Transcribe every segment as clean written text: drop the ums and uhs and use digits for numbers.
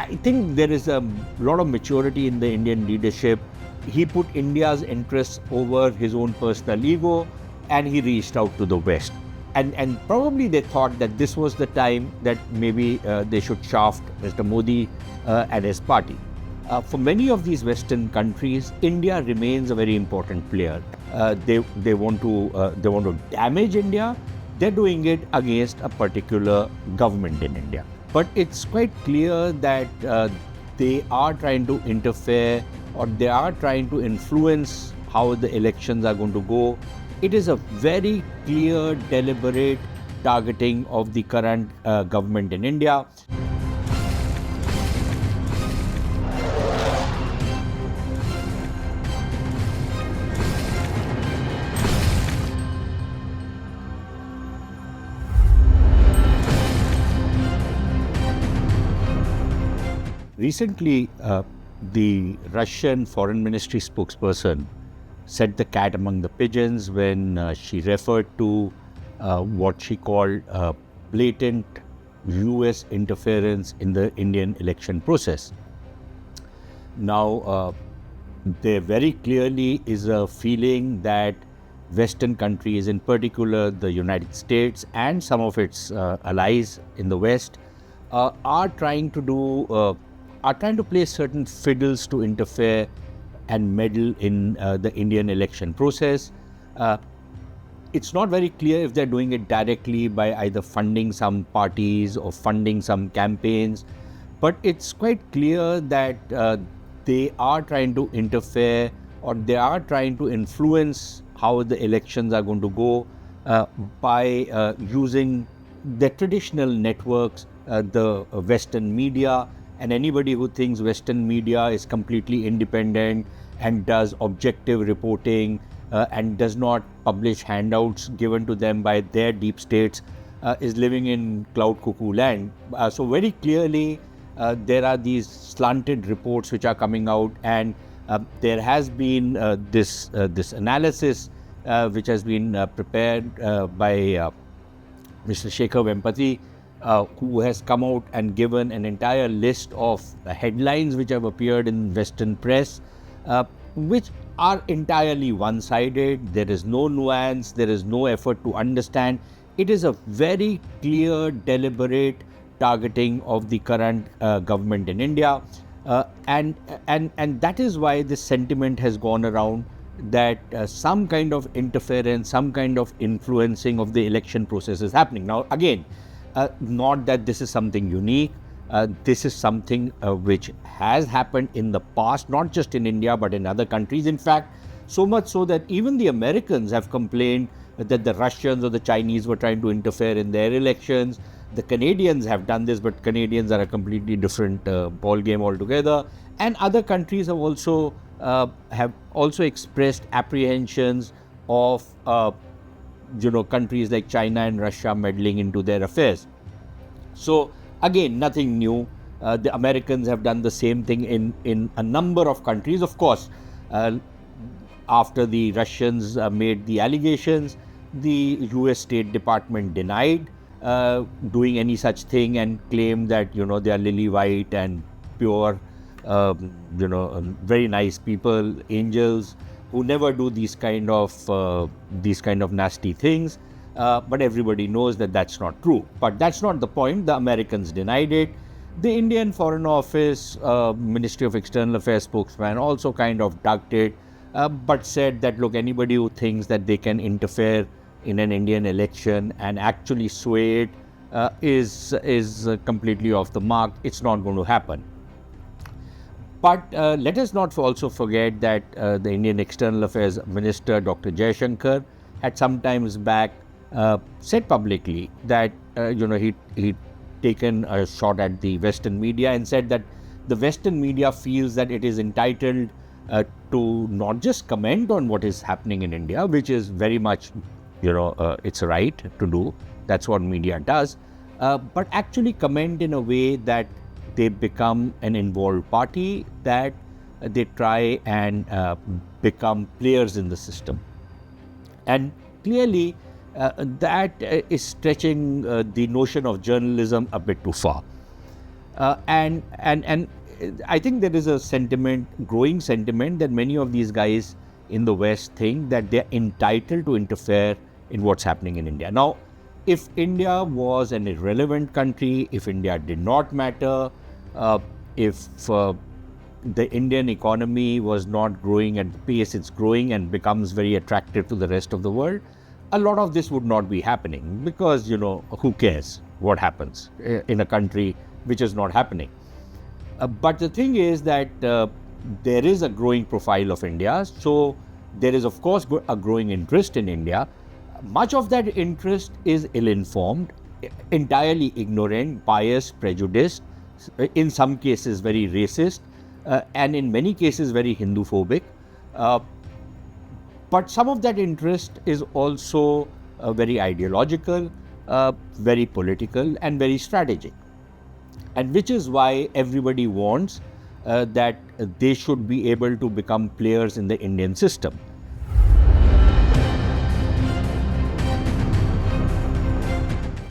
I think there is a lot of maturity in the Indian leadership. He put India's interests over his own personal ego, and he reached out to the West. And probably they thought that this was the time that maybe they should shaft Mr. Modi and his party. For many of these Western countries, India remains a very important player. They want to damage India. They're doing it against a particular government in India. But it's quite clear that they are trying to interfere, or they are trying to influence how the elections are going to go. It is a very clear, deliberate targeting of the current government in India. Recently, the Russian Foreign Ministry spokesperson set the cat among the pigeons when she referred to what she called blatant US interference in the Indian election process. Now, there very clearly is a feeling that Western countries, in particular the United States and some of its allies in the West, are trying to play certain fiddles to interfere and meddle in the Indian election process. It's not very clear if they're doing it directly by either funding some parties or funding some campaigns, but it's quite clear that they are trying to interfere, or they are trying to influence how the elections are going to go by using the traditional networks, the Western media. And anybody who thinks Western media is completely independent and does objective reporting and does not publish handouts given to them by their deep states is living in cloud cuckoo land. So very clearly there are these slanted reports which are coming out, and there has been this analysis which has been prepared by Mr. Shekhar Vempati, who has come out and given an entire list of headlines which have appeared in Western press, which are entirely one-sided. There is no nuance, there is no effort to understand. It is a very clear, deliberate targeting of the current government in India, and that is why this sentiment has gone around that some kind of interference, some kind of influencing of the election process is happening. Now, again, not that this is something unique. This is something which has happened in the past, not just in India, but in other countries. In fact, so much so that even the Americans have complained that the Russians or the Chinese were trying to interfere in their elections. The Canadians have done this, but Canadians are a completely different ball game altogether. And other countries have also expressed apprehensions of countries like China and Russia meddling into their affairs. So again, nothing new. The Americans have done the same thing in a number of countries. Of course, after the Russians made the allegations, the US State Department denied doing any such thing and claimed that they are lily white and pure, very nice people, angels, who never do these kind of nasty things, but everybody knows that that's not true. But that's not the point. The Americans denied it. The Indian Foreign Office, Ministry of External Affairs spokesman also kind of ducked it, but said that, look, anybody who thinks that they can interfere in an Indian election and actually sway it is completely off the mark. It's not going to happen. But let us not also forget that the Indian External Affairs Minister, Dr. Jaishankar, had some times back said publicly that he'd taken a shot at the Western media and said that the Western media feels that it is entitled to not just comment on what is happening in India, which is very much, it's a right to do. That's what media does, but actually comment in a way that they become an involved party, that they try and become players in the system. And clearly, that is stretching the notion of journalism a bit too far. And I think there is a growing sentiment, that many of these guys in the West think that they're entitled to interfere in what's happening in India. Now, if India was an irrelevant country, if India did not matter, if the Indian economy was not growing at the pace it's growing and becomes very attractive to the rest of the world, a lot of this would not be happening, because, who cares what happens in a country which is not happening. But the thing is that there is a growing profile of India, so there is, of course, a growing interest in India. Much of that interest is ill-informed, entirely ignorant, biased, prejudiced, in some cases very racist, and in many cases very Hindu-phobic. But some of that interest is also very ideological, very political, and very strategic. And which is why everybody wants that they should be able to become players in the Indian system.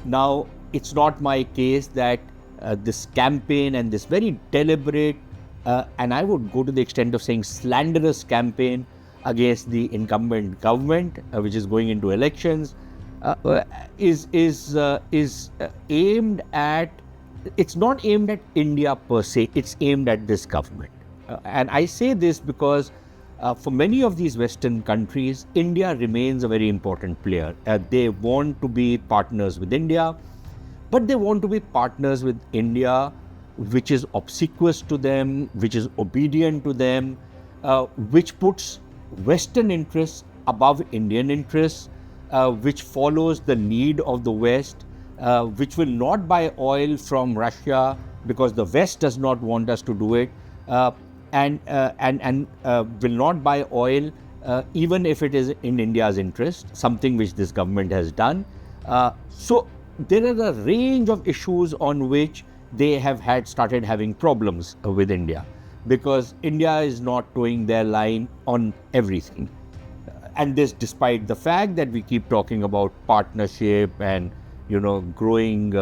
Now, it's not my case that this campaign and this very deliberate, and I would go to the extent of saying slanderous campaign against the incumbent government, which is going into elections, is aimed at. It's not aimed at India per se. It's aimed at this government. And I say this because for many of these Western countries, India remains a very important player. They want to be partners with India, but they want to be partners with India which is obsequious to them, which is obedient to them, which puts Western interests above Indian interests, which follows the lead of the West, which will not buy oil from Russia because the West does not want us to do it, and will not buy oil even if it is in India's interest, something which this government has done. So there are a range of issues on which they have started having problems with India, because India is not towing their line on everything. And this despite the fact that we keep talking about partnership and growing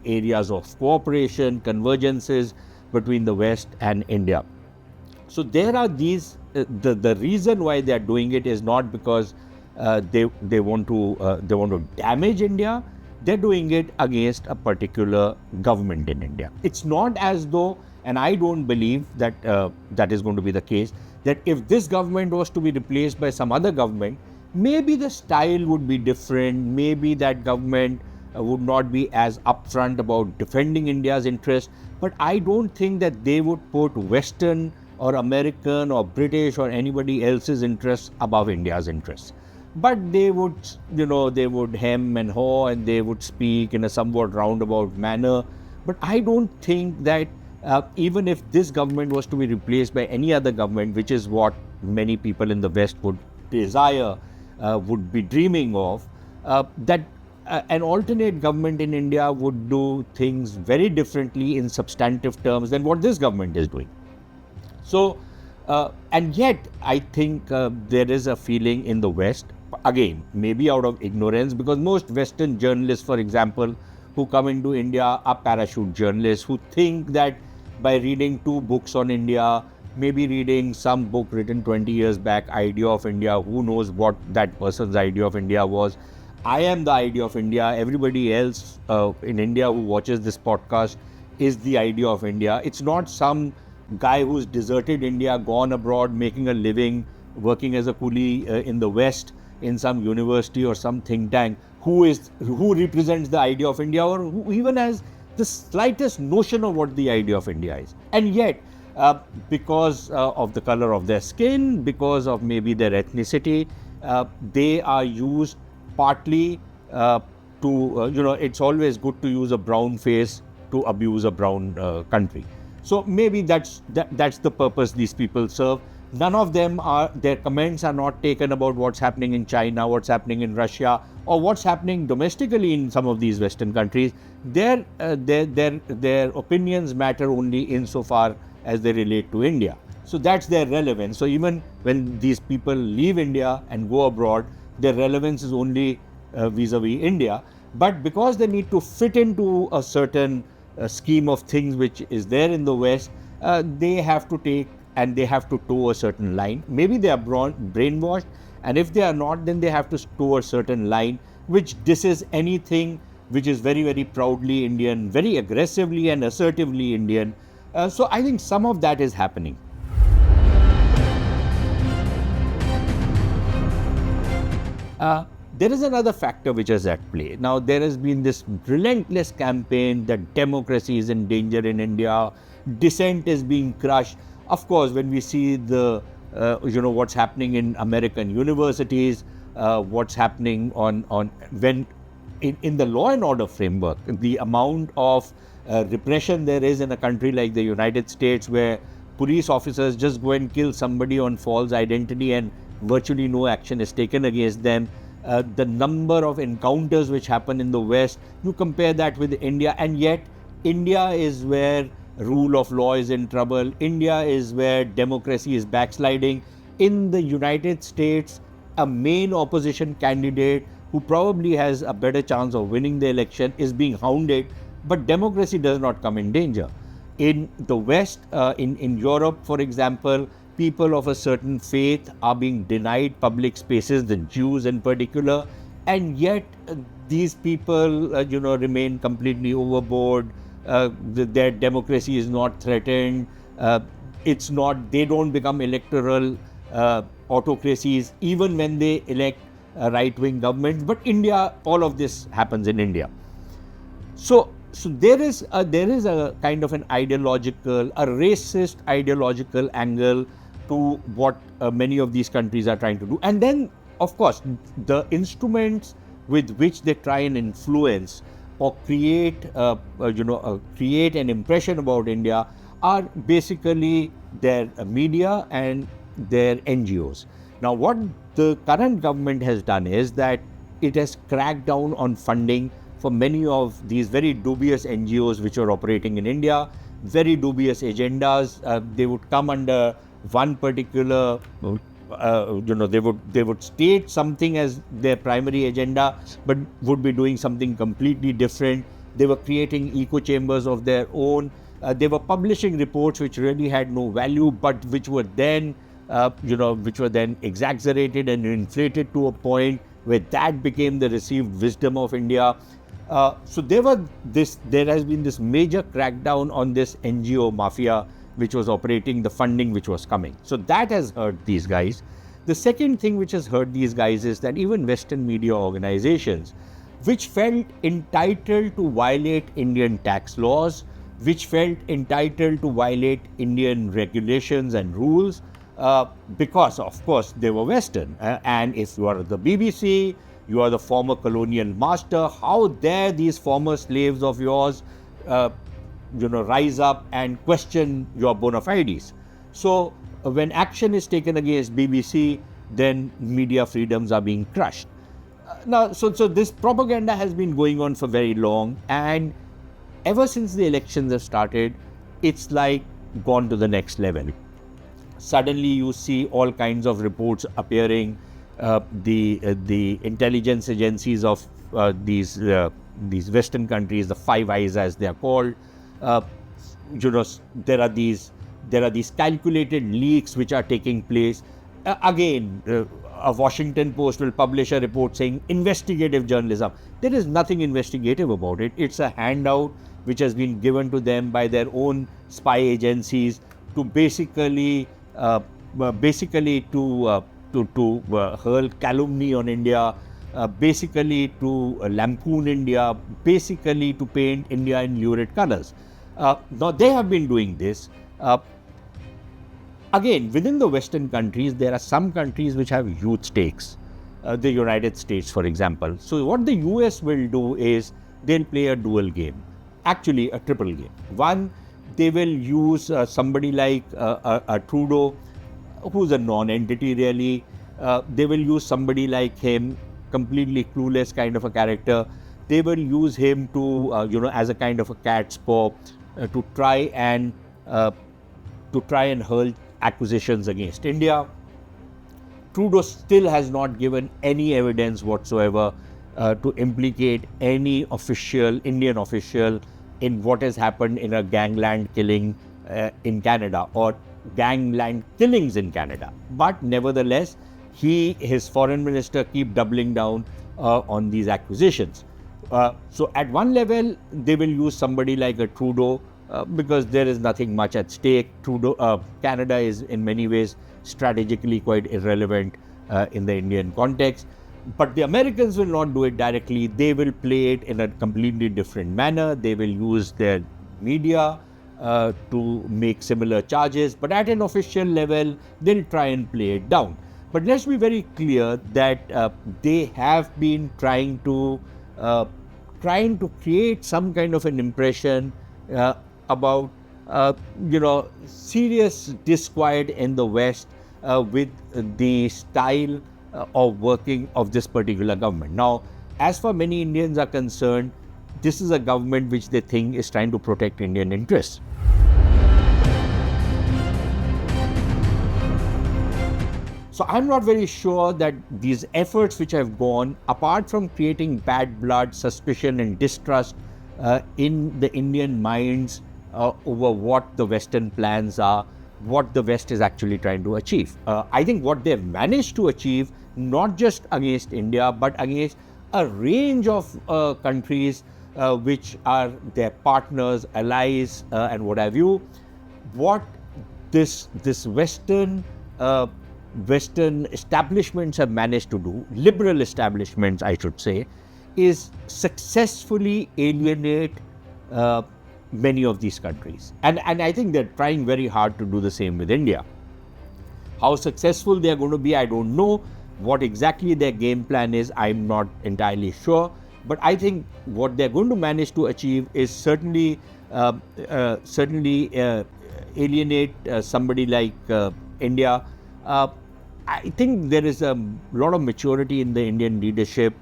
areas of cooperation, convergences between the West and India. So there are these. The reason why they are doing it is not because they want to damage India. They're doing it against a particular government in India. It's not as though, and I don't believe that that is going to be the case, that if this government was to be replaced by some other government, maybe the style would be different, maybe that government would not be as upfront about defending India's interest, but I don't think that they would put Western or American or British or anybody else's interests above India's interests. But they would, they would hem and haw, and they would speak in a somewhat roundabout manner. But I don't think that even if this government was to be replaced by any other government, which is what many people in the West would desire, would be dreaming of, that an alternate government in India would do things very differently in substantive terms than what this government is doing. So, and yet I think there is a feeling in the West, again, maybe out of ignorance, because most Western journalists, for example, who come into India are parachute journalists who think that by reading 2 books on India, maybe reading some book written 20 years back, Idea of India, who knows what that person's idea of India was. I am the idea of India. Everybody else in India who watches this podcast is the idea of India. It's not some guy who's deserted India, gone abroad, making a living, working as a coolie in the West in some university or some think tank, who represents the idea of India, or who even has the slightest notion of what the idea of India is. And yet, because of the color of their skin, because of maybe their ethnicity, they are used partly to, it's always good to use a brown face to abuse a brown country. So maybe that's the purpose these people serve. None of them their comments are not taken about what's happening in China, what's happening in Russia, or what's happening domestically in some of these Western countries. Their opinions matter only insofar as they relate to India. So that's their relevance. So even when these people leave India and go abroad, their relevance is only vis-a-vis India. But because they need to fit into a certain scheme of things which is there in the West, they have to take and they have to toe a certain line. Maybe they are brainwashed, and if they are not, then they have to toe a certain line which disses anything which is very, very proudly Indian, very aggressively and assertively Indian. So I think some of that is happening. There is another factor which is at play. Now, there has been this relentless campaign that democracy is in danger in India, dissent is being crushed. Of course, when we see the, what's happening in American universities, what's happening in the law and order framework, the amount of repression there is in a country like the United States, where police officers just go and kill somebody on false identity and virtually no action is taken against them. The number of encounters which happen in the West, you compare that with India, and yet India is where rule of law is in trouble. India is where democracy is backsliding. In the United States, a main opposition candidate who probably has a better chance of winning the election is being hounded, but democracy does not come in danger. In the West, in Europe, for example, people of a certain faith are being denied public spaces, the Jews in particular, and yet these people, remain completely overboard. Their democracy is not threatened. They don't become electoral autocracies even when they elect right-wing governments. But India, all of this happens in India. So there is a kind of an a racist ideological angle to what many of these countries are trying to do. And then, of course, the instruments with which they try and influence or create an impression about India are basically their media and their NGOs. Now, what the current government has done is that it has cracked down on funding for many of these very dubious NGOs which are operating in India, very dubious agendas. They would come under one particular, they would state something as their primary agenda, but would be doing something completely different. They were creating echo chambers of their own. They were publishing reports which really had no value, but which were then, exaggerated and inflated to a point where that became the received wisdom of India. So there has been this major crackdown on this NGO mafia which was operating, the funding which was coming. So that has hurt these guys. The second thing which has hurt these guys is that even Western media organizations, which felt entitled to violate Indian tax laws, which felt entitled to violate Indian regulations and rules, because of course they were Western. And if you are the BBC, you are the former colonial master, how dare these former slaves of yours rise up and question your bona fides. So when action is taken against BBC, then media freedoms are being crushed. Now, so this propaganda has been going on for very long, and ever since the elections have started, it's like gone to the next level. Suddenly you see all kinds of reports appearing. The intelligence agencies of these Western countries, the Five Eyes as they are called, there are these calculated leaks which are taking place. Again, a Washington Post will publish a report saying investigative journalism. There is nothing investigative about it. It's a handout which has been given to them by their own spy agencies to basically hurl calumny on India, basically to lampoon India, basically to paint India in lurid colors. Now, they have been doing this. Again, within the Western countries, there are some countries which have huge stakes. The United States, for example. So what the US will do is they'll play a dual game, actually a triple game. One, they will use somebody like a Trudeau, who's a non-entity really. They will use somebody like him, completely clueless kind of a character. They will use him to, as a kind of a cat's paw, to try and hurl accusations against India. Trudeau still has not given any evidence whatsoever to implicate any Indian official in what has happened in a gangland killing in Canada or gangland killings in Canada. But nevertheless, his foreign minister keep doubling down on these accusations. So at one level, they will use somebody like a Trudeau because there is nothing much at stake. Canada is in many ways strategically quite irrelevant in the Indian context. But the Americans will not do it directly. They will play it in a completely different manner. They will use their media to make similar charges. But at an official level, they'll try and play it down. But let's be very clear that they have been trying to create some kind of an impression about serious disquiet in the West with the style of working of this particular government. Now, as far many Indians are concerned, this is a government which they think is trying to protect Indian interests. So I'm not very sure that these efforts which have gone, apart from creating bad blood, suspicion and distrust in the Indian minds over what the Western plans are, what the West is actually trying to achieve. I think what they've managed to achieve, not just against India, but against a range of countries which are their partners, allies, and what have you. What this Western establishments have managed to do, liberal establishments, I should say, is successfully alienate many of these countries. And I think they're trying very hard to do the same with India. How successful they're going to be, I don't know. What exactly their game plan is, I'm not entirely sure. But I think what they're going to manage to achieve is certainly alienate somebody like India. I think there is a lot of maturity in the Indian leadership,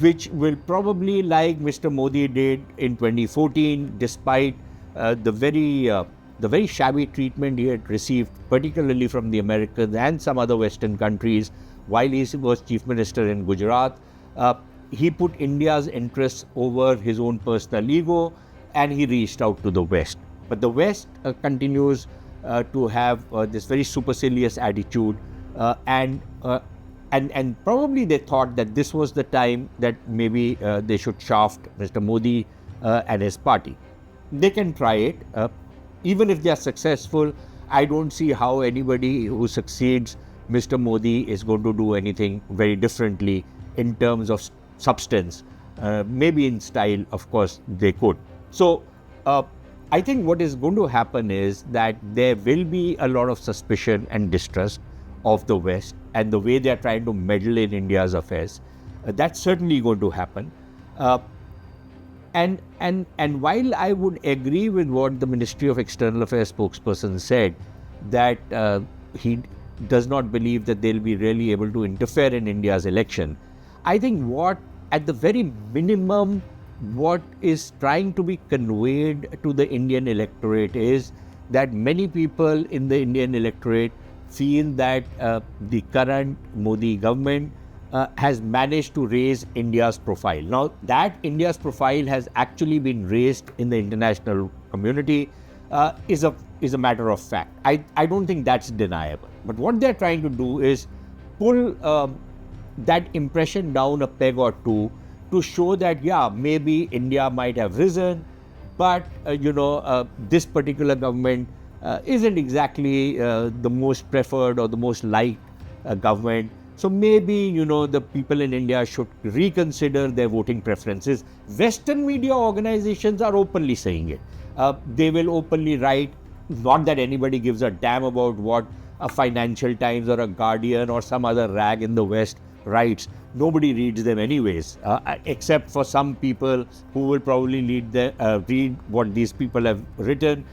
which will probably, like Mr. Modi did in 2014, despite the very shabby treatment he had received, particularly from the Americans and some other Western countries, while he was chief minister in Gujarat. He put India's interests over his own personal ego, and he reached out to the West. But the West continues to have this very supercilious attitude, and probably they thought that this was the time that maybe they should shaft Mr. Modi and his party. They can try it. Even if they are successful, I don't see how anybody who succeeds Mr. Modi is going to do anything very differently in terms of substance. Maybe in style, of course, they could. So, I think what is going to happen is that there will be a lot of suspicion and distrust of the West and the way they are trying to meddle in India's affairs. That's certainly going to happen. And while I would agree with what the Ministry of External Affairs spokesperson said, that he does not believe that they'll be really able to interfere in India's election, I think what, at the very minimum, what is trying to be conveyed to the Indian electorate is that many people in the Indian electorate feel that the current Modi government has managed to raise India's profile. Now, that India's profile has actually been raised in the international community is a matter of fact. I don't think that's deniable. But what they're trying to do is pull that impression down a peg or two to show that, yeah, maybe India might have risen, but this particular government isn't exactly the most preferred or the most liked government. So maybe, the people in India should reconsider their voting preferences. Western media organizations are openly saying it. They will openly write, not that anybody gives a damn about what a Financial Times or a Guardian or some other rag in the West writes. Nobody reads them anyways, except for some people who will probably read what these people have written.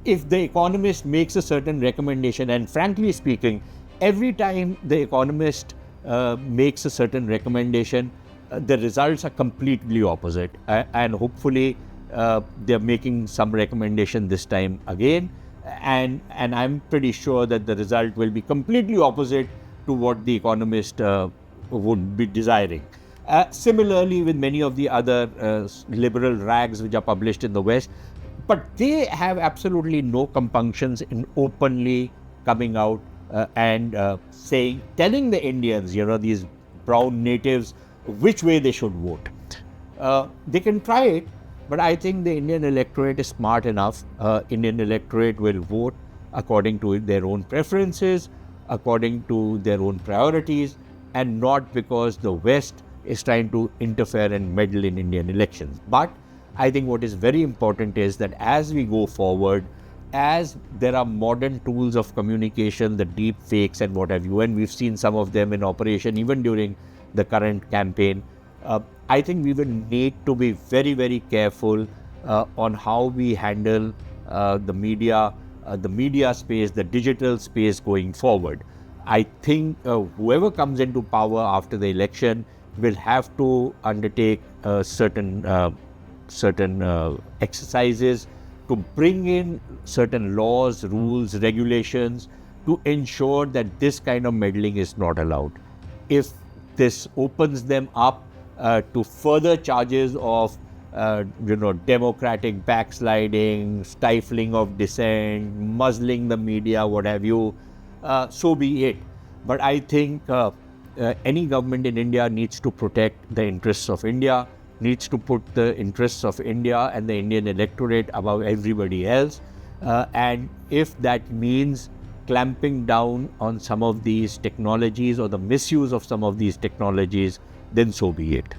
If The Economist makes a certain recommendation, and frankly speaking, every time The Economist makes a certain recommendation, the results are completely opposite. And hopefully, they're making some recommendation this time again. And I'm pretty sure that the result will be completely opposite to what The Economist would be desiring. Similarly, with many of the other liberal rags which are published in the West, but they have absolutely no compunctions in openly coming out and telling the Indians, these brown natives, which way they should vote. They can try it, but I think the Indian electorate is smart enough. Indian electorate will vote according to their own preferences, according to their own priorities, and not because the West is trying to interfere and meddle in Indian elections. But I think what is very important is that as we go forward, as there are modern tools of communication, the deep fakes and what have you, and we've seen some of them in operation even during the current campaign, I think we will need to be very, very careful on how we handle the media space, the digital space going forward. I think whoever comes into power after the election will have to undertake certain exercises to bring in certain laws, rules, regulations to ensure that this kind of meddling is not allowed. If this opens them up to further charges of democratic backsliding, stifling of dissent, muzzling the media, what have you, so be it. But I think any government in India needs to protect the interests of India, needs to put the interests of India and the Indian electorate above everybody else. And if that means clamping down on some of these technologies or the misuse of some of these technologies, then so be it.